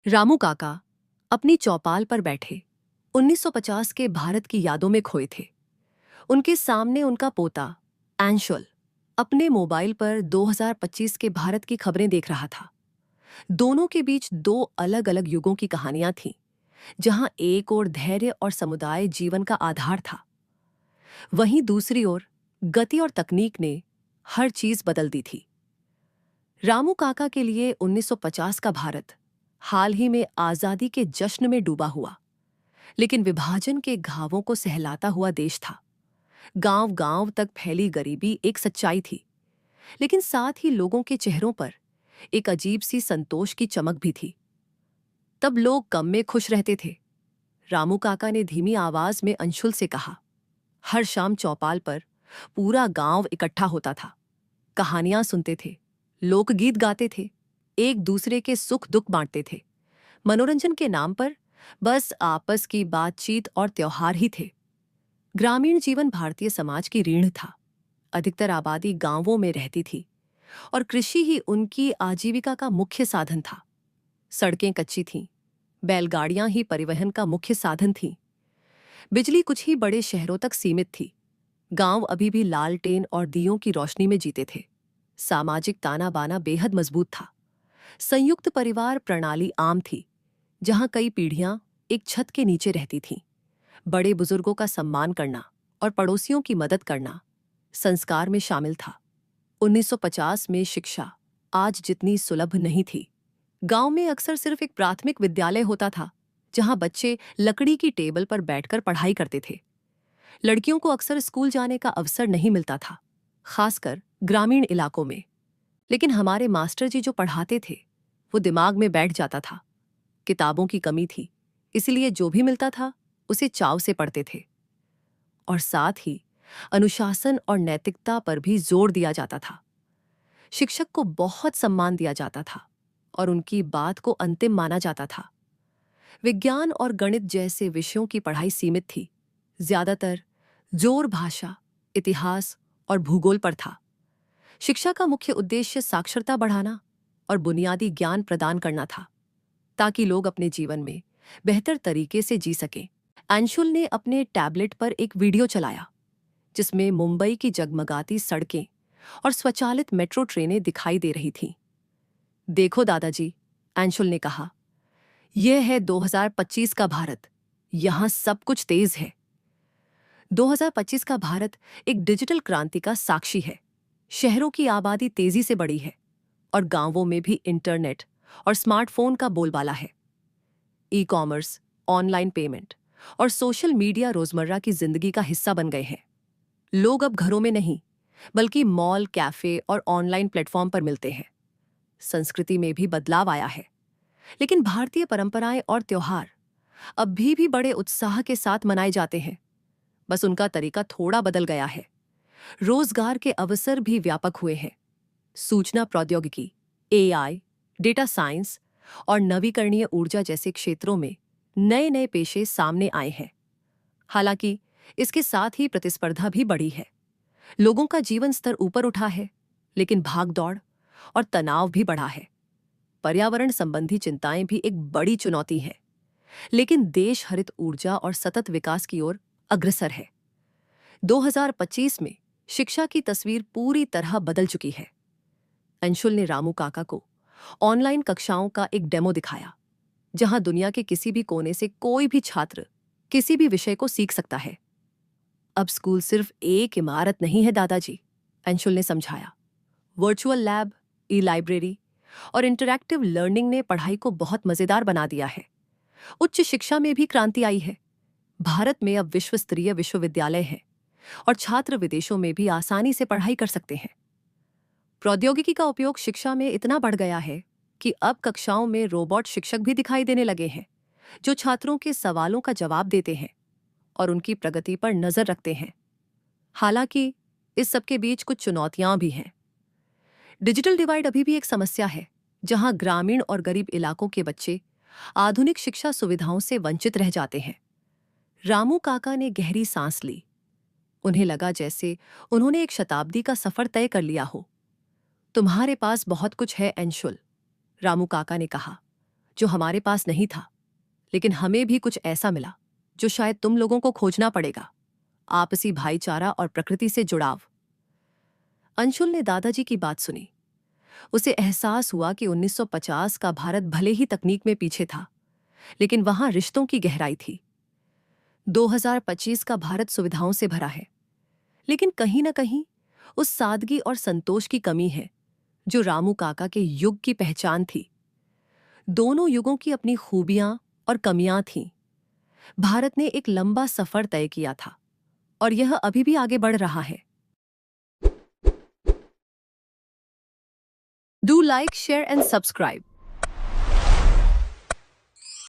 रामू काका अपनी चौपाल पर बैठे 1950 के भारत की यादों में खोए थे। उनके सामने उनका पोता एंशुल अपने मोबाइल पर 2025 के भारत की खबरें देख रहा था। दोनों के बीच दो अलग अलग युगों की कहानियां थीं, जहां एक ओर धैर्य और समुदाय जीवन का आधार था, वहीं दूसरी ओर गति और तकनीक ने हर चीज बदल दी थी। रामू काका के लिए 1950 का भारत हाल ही में आजादी के जश्न में डूबा हुआ, लेकिन विभाजन के घावों को सहलाता हुआ देश था। गांव गांव तक फैली गरीबी एक सच्चाई थी, लेकिन साथ ही लोगों के चेहरों पर एक अजीब सी संतोष की चमक भी थी। तब लोग कम में खुश रहते थे। रामू काका ने धीमी आवाज में अंशुल से कहा। हर शाम चौपाल पर पूरा गांव इकट्ठा होता था। कहानियां सुनते थे, लोकगीत गाते थे, एक दूसरे के सुख दुख बांटते थे। मनोरंजन के नाम पर बस आपस की बातचीत और त्योहार ही थे। ग्रामीण जीवन भारतीय समाज की रीढ़ था। अधिकतर आबादी गांवों में रहती थी और कृषि ही उनकी आजीविका का मुख्य साधन था। सड़कें कच्ची थीं, बैलगाड़ियां ही परिवहन का मुख्य साधन थीं। बिजली कुछ ही बड़े शहरों तक सीमित थी। गांव अभी भी लालटेन और दियों की रोशनी में जीते थे। सामाजिक ताना बाना बेहद मजबूत था। संयुक्त परिवार प्रणाली आम थी, जहां कई पीढ़ियां एक छत के नीचे रहती थीं। बड़े बुजुर्गों का सम्मान करना और पड़ोसियों की मदद करना संस्कार में शामिल था। 1950 में शिक्षा आज जितनी सुलभ नहीं थी। गांव में अक्सर सिर्फ एक प्राथमिक विद्यालय होता था, जहां बच्चे लकड़ी की टेबल पर बैठकर पढ़ाई करते थे। लड़कियों को अक्सर स्कूल जाने का अवसर नहीं मिलता था, खासकर ग्रामीण इलाकों में। लेकिन हमारे मास्टर जी जो पढ़ाते थे, वो दिमाग में बैठ जाता था। किताबों की कमी थी, इसलिए जो भी मिलता था उसे चाव से पढ़ते थे। और साथ ही अनुशासन और नैतिकता पर भी जोर दिया जाता था। शिक्षक को बहुत सम्मान दिया जाता था और उनकी बात को अंतिम माना जाता था। विज्ञान और गणित जैसे विषयों की पढ़ाई सीमित थी। ज्यादातर जोर भाषा, इतिहास और भूगोल पर था। शिक्षा का मुख्य उद्देश्य साक्षरता बढ़ाना और बुनियादी ज्ञान प्रदान करना था, ताकि लोग अपने जीवन में बेहतर तरीके से जी सकें। अंशुल ने अपने टैबलेट पर एक वीडियो चलाया, जिसमें मुंबई की जगमगाती सड़कें और स्वचालित मेट्रो ट्रेनें दिखाई दे रही थीं। देखो दादाजी, अंशुल ने कहा, यह है 2025 का भारत। यहां सब कुछ तेज है। 2025 का भारत एक डिजिटल क्रांति का साक्षी है। शहरों की आबादी तेजी से बढ़ी है और गांवों में भी इंटरनेट और स्मार्टफोन का बोलबाला है। ई कॉमर्स, ऑनलाइन पेमेंट और सोशल मीडिया रोजमर्रा की जिंदगी का हिस्सा बन गए हैं। लोग अब घरों में नहीं, बल्कि मॉल, कैफे और ऑनलाइन प्लेटफॉर्म पर मिलते हैं। संस्कृति में भी बदलाव आया है, लेकिन भारतीय परंपराएं और त्योहार अब भी बड़े उत्साह के साथ मनाए जाते हैं। बस उनका तरीका थोड़ा बदल गया है। रोजगार के अवसर भी व्यापक हुए हैं। सूचना प्रौद्योगिकी, एआई, डेटा साइंस और नवीकरणीय ऊर्जा जैसे क्षेत्रों में नए नए पेशे सामने आए हैं। हालांकि इसके साथ ही प्रतिस्पर्धा भी बढ़ी है। लोगों का जीवन स्तर ऊपर उठा है, लेकिन भागदौड़ और तनाव भी बढ़ा है। पर्यावरण संबंधी चिंताएं भी एक बड़ी चुनौती है, लेकिन देश हरित ऊर्जा और सतत विकास की ओर अग्रसर है। 2025 में शिक्षा की तस्वीर पूरी तरह बदल चुकी है। अंशुल ने रामू काका को ऑनलाइन कक्षाओं का एक डेमो दिखाया, जहां दुनिया के किसी भी कोने से कोई भी छात्र किसी भी विषय को सीख सकता है। अब स्कूल सिर्फ एक इमारत नहीं है दादाजी, अंशुल ने समझाया। वर्चुअल लैब, ई लाइब्रेरी और इंटरैक्टिव लर्निंग ने पढ़ाई को बहुत मजेदार बना दिया है। उच्च शिक्षा में भी क्रांति आई है। भारत में अब विश्व स्तरीय विश्वविद्यालय हैं और छात्र विदेशों में भी आसानी से पढ़ाई कर सकते हैं। प्रौद्योगिकी का उपयोग शिक्षा में इतना बढ़ गया है कि अब कक्षाओं में रोबोट शिक्षक भी दिखाई देने लगे हैं, जो छात्रों के सवालों का जवाब देते हैं और उनकी प्रगति पर नजर रखते हैं। हालांकि इस सब के बीच कुछ चुनौतियां भी हैं। डिजिटल डिवाइड अभी भी एक समस्या है, जहां ग्रामीण और गरीब इलाकों के बच्चे आधुनिक शिक्षा सुविधाओं से वंचित रह जाते हैं। रामू काका ने गहरी सांस ली। उन्हें लगा जैसे उन्होंने एक शताब्दी का सफर तय कर लिया हो। तुम्हारे पास बहुत कुछ है अंशुल, रामू काका ने कहा, जो हमारे पास नहीं था, लेकिन हमें भी कुछ ऐसा मिला जो शायद तुम लोगों को खोजना पड़ेगा। आपसी भाईचारा और प्रकृति से जुड़ाव। अंशुल ने दादाजी की बात सुनी। उसे एहसास हुआ कि 1950 का भारत भले ही तकनीक में पीछे था, लेकिन वहां रिश्तों की गहराई थी। 2025 का भारत सुविधाओं से भरा है, लेकिन कहीं ना कहीं उस सादगी और संतोष की कमी है जो रामू काका के युग की पहचान थी। दोनों युगों की अपनी खूबियां और कमियां थीं। भारत ने एक लंबा सफर तय किया था और यह अभी भी आगे बढ़ रहा है। Do like, share and subscribe.